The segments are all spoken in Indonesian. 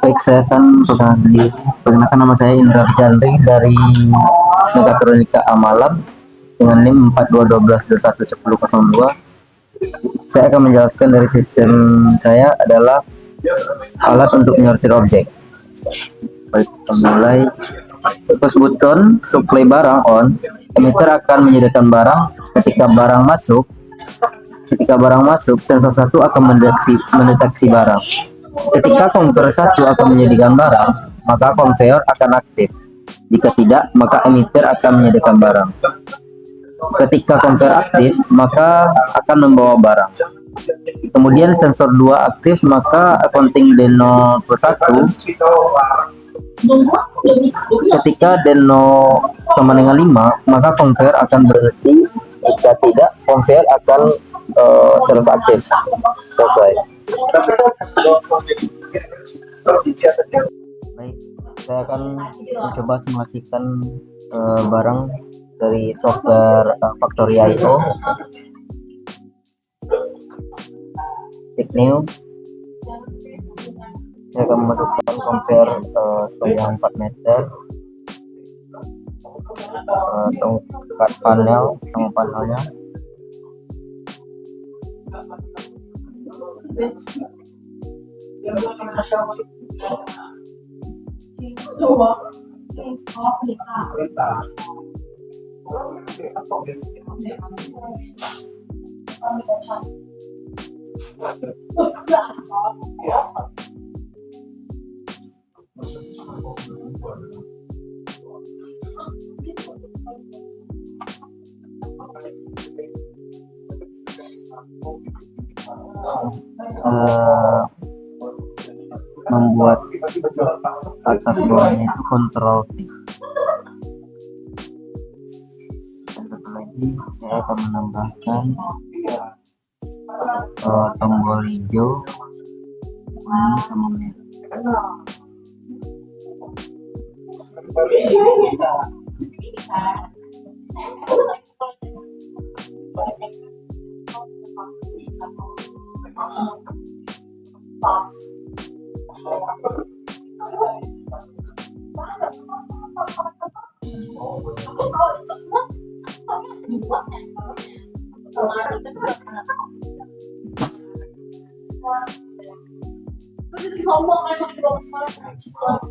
Baik, saya akan perkenalkan diri. Perkenalkan, nama saya Indra Chandri dari Mekatronika Amalam dengan NIM 4212211002. Saya akan menjelaskan dari sistem saya adalah alat untuk menyortir objek. Baik, kita mulai. Push button supply barang on. Emitter akan menyediakan barang. Ketika barang masuk, sensor 1 akan mendeteksi barang. Ketika conveyor 1 akan menyediakan barang, maka conveyor akan aktif. Jika tidak, maka emitter akan menyediakan barang. Ketika conveyor aktif, maka akan membawa barang. Kemudian sensor 2 aktif, maka counting D0 plus 1. Ketika D0 sama dengan 5, maka conveyor akan berhenti. Jika tidak, conveyor akan terus aktif. Selesai. Baik, saya akan mencoba simulasikan barang dari software Factory.io. Klik new. Saya akan memasukkan conveyor sepanjang 4 meter. Dekat panel sama panelnya. Membuat atas bawahnya itu kontrol T. Satu lagi, saya akan menambahkan tombol hijau, kuning sama merah.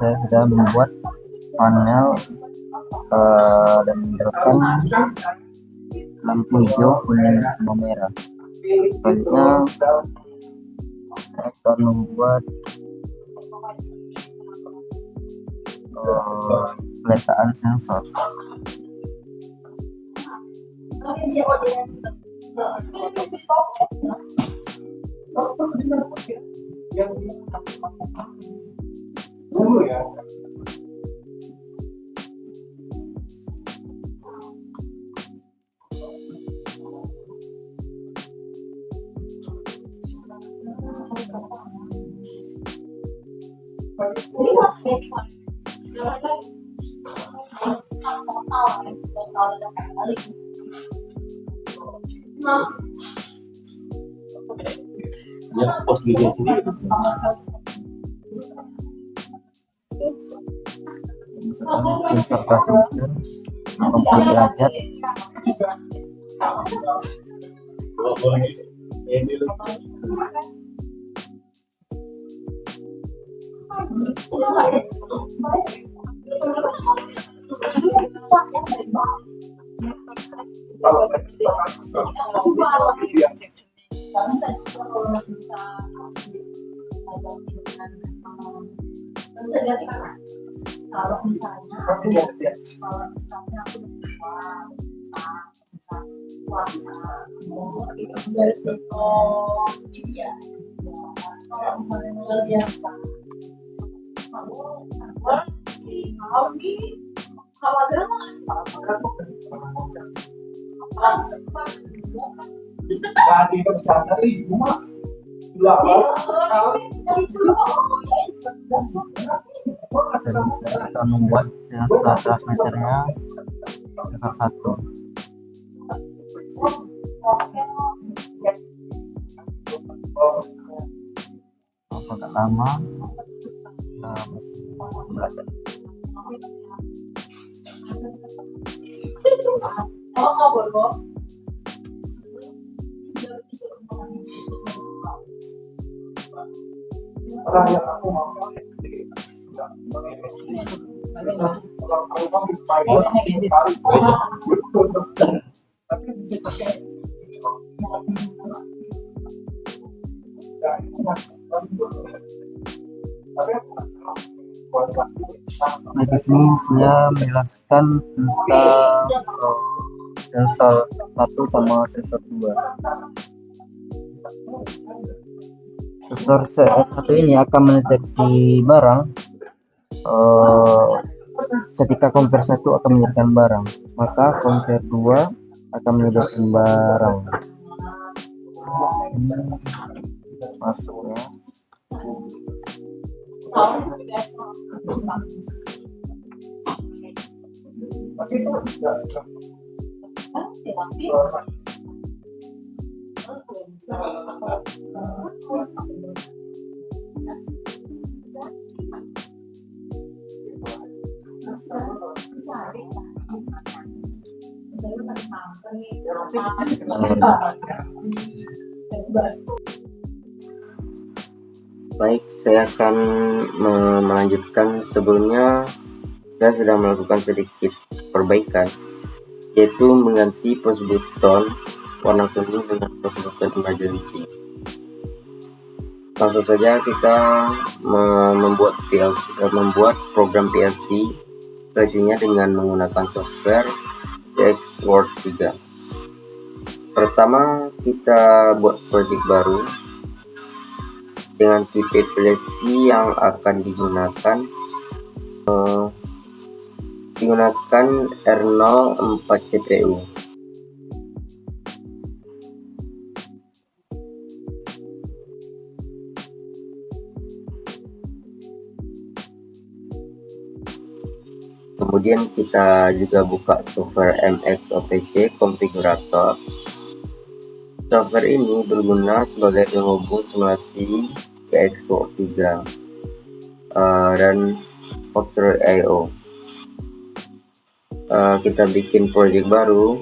Saya sudah membuat panel dan menerapkan lampu hijau, kuning, sama merah. Selanjutnya saya akan membuat peletaan sensor. Ya, pos video sini. Sensor transmitter 60 derajat. Kalau misalnya Saya akan membuat sensor transmitternya sensor 1. agak lama. Masih belajar. Nah, di sini saya menjelaskan tentang sensor 1 sama sensor 2. Sensor satu ini akan mendeteksi barang ketika compare 1 akan menyediakan barang, maka compare 2 akan menyediakan barang. Masuknya baik, saya akan melanjutkan. Sebelumnya saya sudah melakukan sedikit perbaikan, yaitu mengganti push button warna kuning dengan push button emergency. Langsung saja kita membuat program PLC versinya dengan menggunakan software GXWorld 3. Pertama kita buat project baru dengan tipe PLC yang akan digunakan R04 CPU. Kemudian kita juga buka software MX OPC Configurator. Software ini berguna sebagai penghubung simulasi GXWorld 3 dan Factory.io. Kita bikin project baru,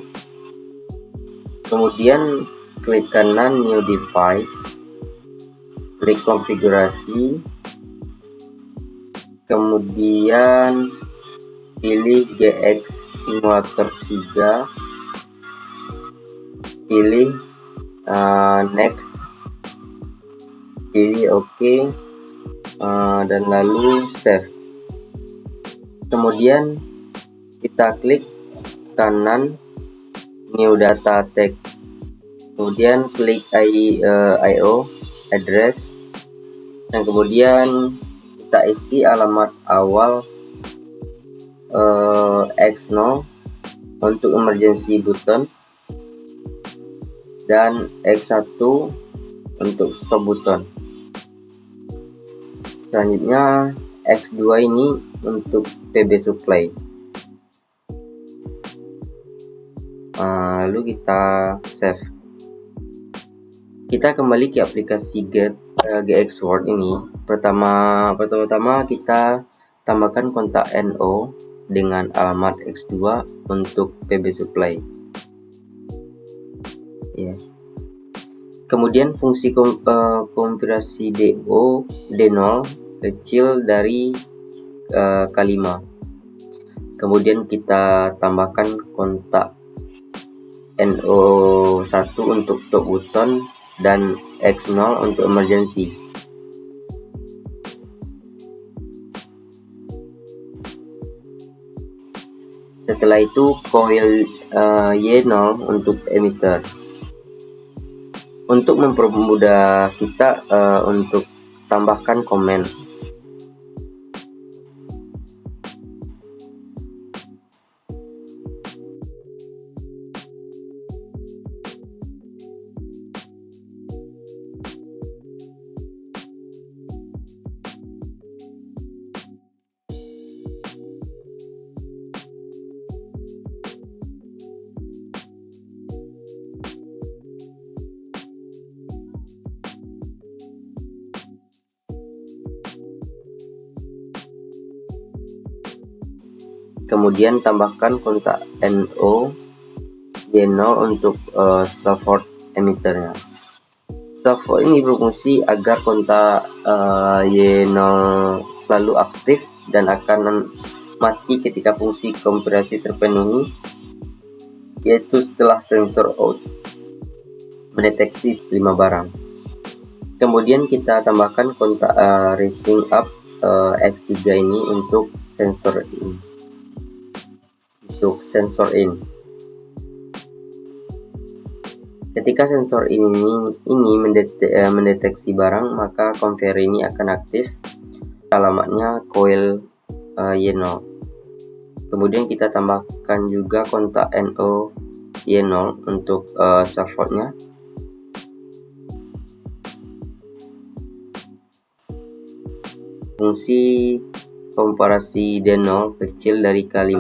kemudian klik kanan New Device, klik konfigurasi, kemudian pilih GX Simulator 3, pilih next, pilih OK, dan lalu save. Kemudian kita klik kanan New Data Tag, kemudian klik IO address, dan kemudian kita isi alamat awal X0 untuk emergency button dan X1 untuk stop button. Selanjutnya X2 ini untuk PB supply. Lalu kita save. Kita kembali ke aplikasi GXWorld ini. Pertama-tama kita tambahkan kontak NO dengan alamat X2 untuk PB supply. Kemudian fungsi konfigurasi D0 kecil dari K5. Kemudian kita tambahkan kontak NO1 untuk stop button dan X0 untuk emergency. Setelah itu coil Y0 untuk emitter. Untuk mempermudah kita untuk tambahkan komen. Kemudian tambahkan kontak NO Y0 untuk support emitternya. Support ini berfungsi agar kontak Y0 selalu aktif dan akan mati ketika fungsi kompresi terpenuhi, yaitu setelah sensor out mendeteksi 5 barang. Kemudian kita tambahkan kontak raising up X3 ini untuk sensor in. Ketika sensor ini mendeteksi barang, maka conveyor ini akan aktif. Alamatnya coil Y0. Kemudian kita tambahkan juga kontak NO Y0 untuk supportnya. Fungsi komparasi D0 kecil dari K5.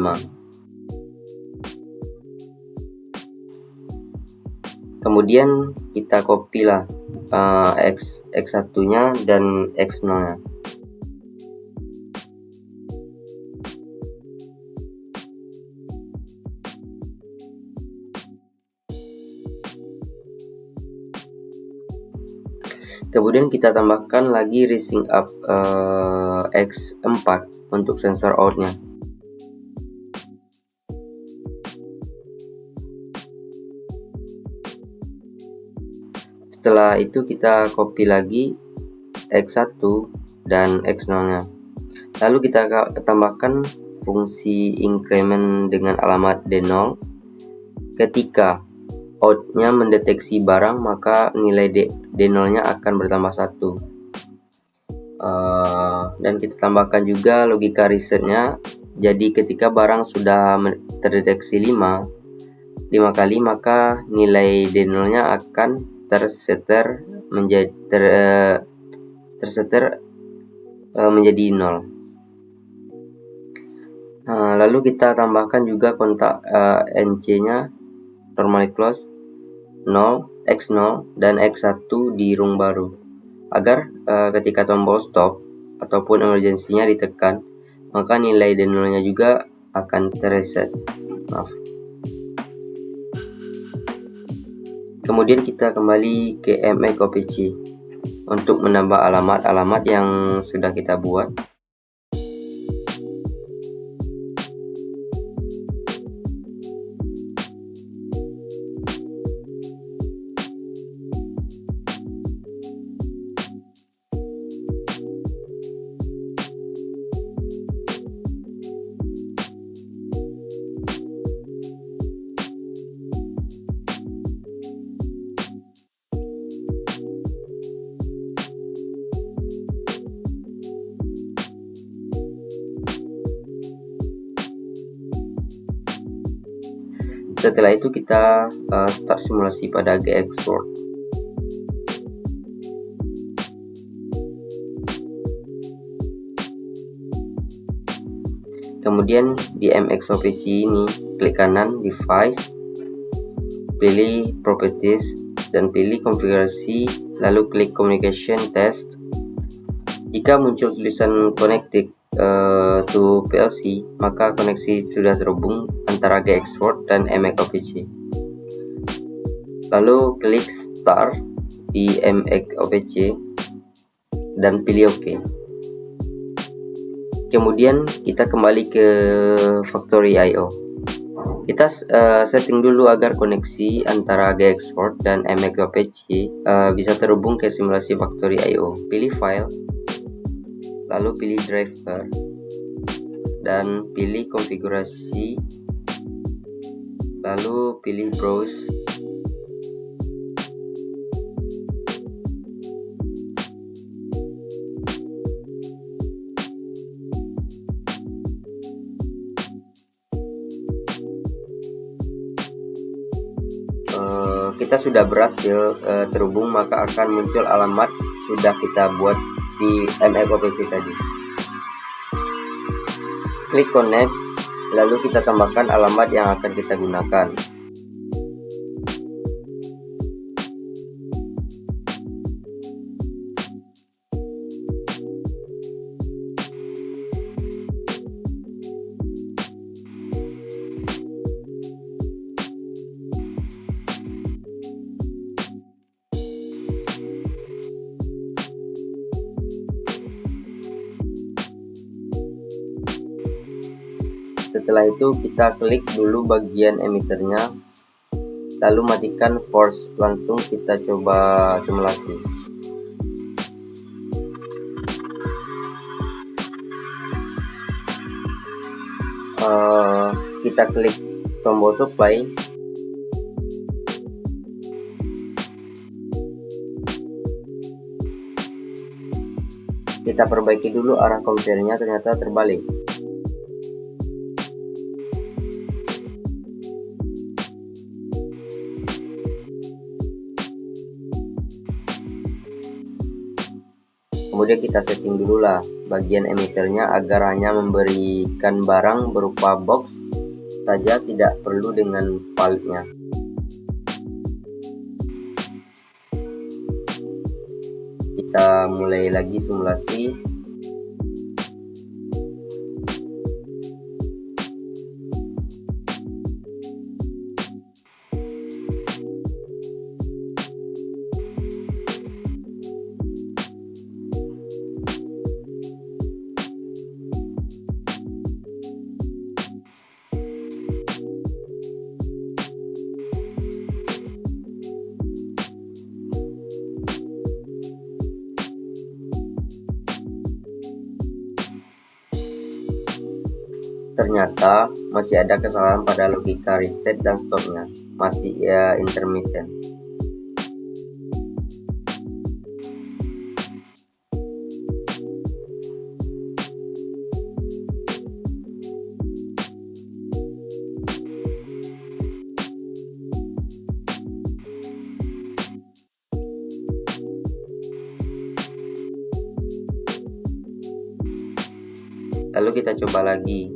Kemudian kita copy lah X1 nya dan X0 nya. Kemudian kita tambahkan lagi raising up X4 untuk sensor outnya. Setelah itu kita copy lagi X1 dan X0 nya. Lalu kita tambahkan fungsi increment dengan alamat D0. Ketika outnya mendeteksi barang, maka nilai D0 nya akan bertambah 1. Dan kita tambahkan juga logika resetnya. Jadi ketika barang sudah terdeteksi 5 kali, maka nilai D0 nya akan tersetter menjadi 0. Lalu kita tambahkan juga kontak NC nya normally close 0, X0 dan X1 di rung baru, agar ketika tombol stop ataupun emergensinya ditekan, maka nilai D0 nya juga akan terreset. Kemudian kita kembali ke MXOPC untuk menambah alamat-alamat yang sudah kita buat. Setelah itu kita start simulasi pada GXport. Kemudian di MXOPC ini klik kanan device, pilih properties dan pilih konfigurasi, lalu klik communication test. Jika muncul tulisan connected to PLC, maka koneksi sudah terhubung antara GXport dan MXOPC. Lalu klik start di MXOPC dan pilih OK. Kemudian kita kembali ke Factory I/O. Kita setting dulu agar koneksi antara GXport dan MXOPC bisa terhubung ke simulasi Factory I/O. Pilih file, lalu pilih driver dan pilih konfigurasi, lalu pilih browse. Kita sudah berhasil terhubung, maka akan muncul alamat sudah kita buat di MXOPC tadi. Klik connect, lalu kita tambahkan alamat yang akan kita gunakan. Setelah itu kita klik dulu bagian emiternya, lalu matikan force, langsung kita coba simulasi. Kita klik tombol supply, kita perbaiki dulu arah konvernya, ternyata terbalik. Kemudian kita setting dulu lah bagian emiternya agar hanya memberikan barang berupa box saja, tidak perlu dengan palletnya. Kita mulai lagi simulasi. Ternyata masih ada kesalahan pada logika reset dan stopnya, masih intermittent. Lalu kita coba lagi.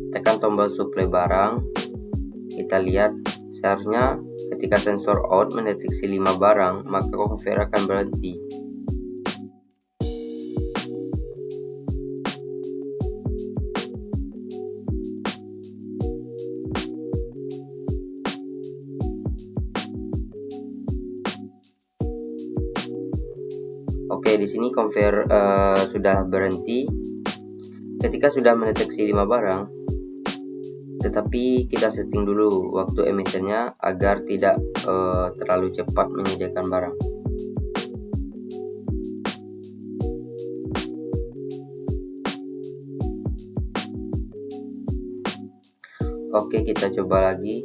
Tekan tombol supply barang, kita lihat seharusnya ketika sensor out mendeteksi 5 barang, maka conveyor akan berhenti. Oke, di sini conveyor sudah berhenti ketika sudah mendeteksi 5 barang. Tetapi kita setting dulu waktu emiternya agar tidak terlalu cepat menyediakan barang. Oke, kita coba lagi.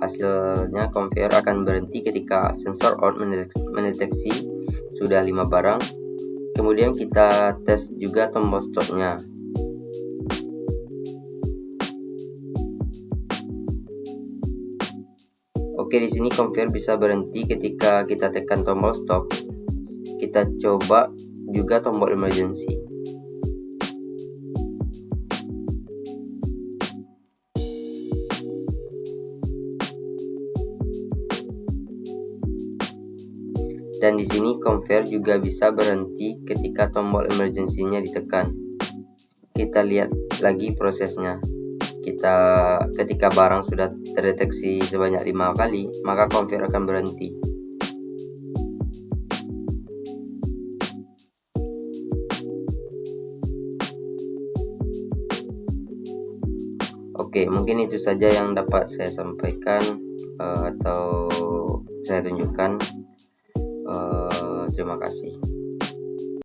Hasilnya conveyor akan berhenti ketika sensor out mendeteksi sudah 5 barang. Kemudian kita tes juga tombol stopnya. Oke, di sini conveyor bisa berhenti ketika kita tekan tombol stop. Kita coba juga tombol emergency. Dan di sini conveyor juga bisa berhenti ketika tombol emergency-nya ditekan. Kita lihat lagi prosesnya. Ketika barang sudah terdeteksi sebanyak 5 kali, maka conveyor akan berhenti. Oke, mungkin itu saja yang dapat saya sampaikan atau saya tunjukkan. Terima kasih.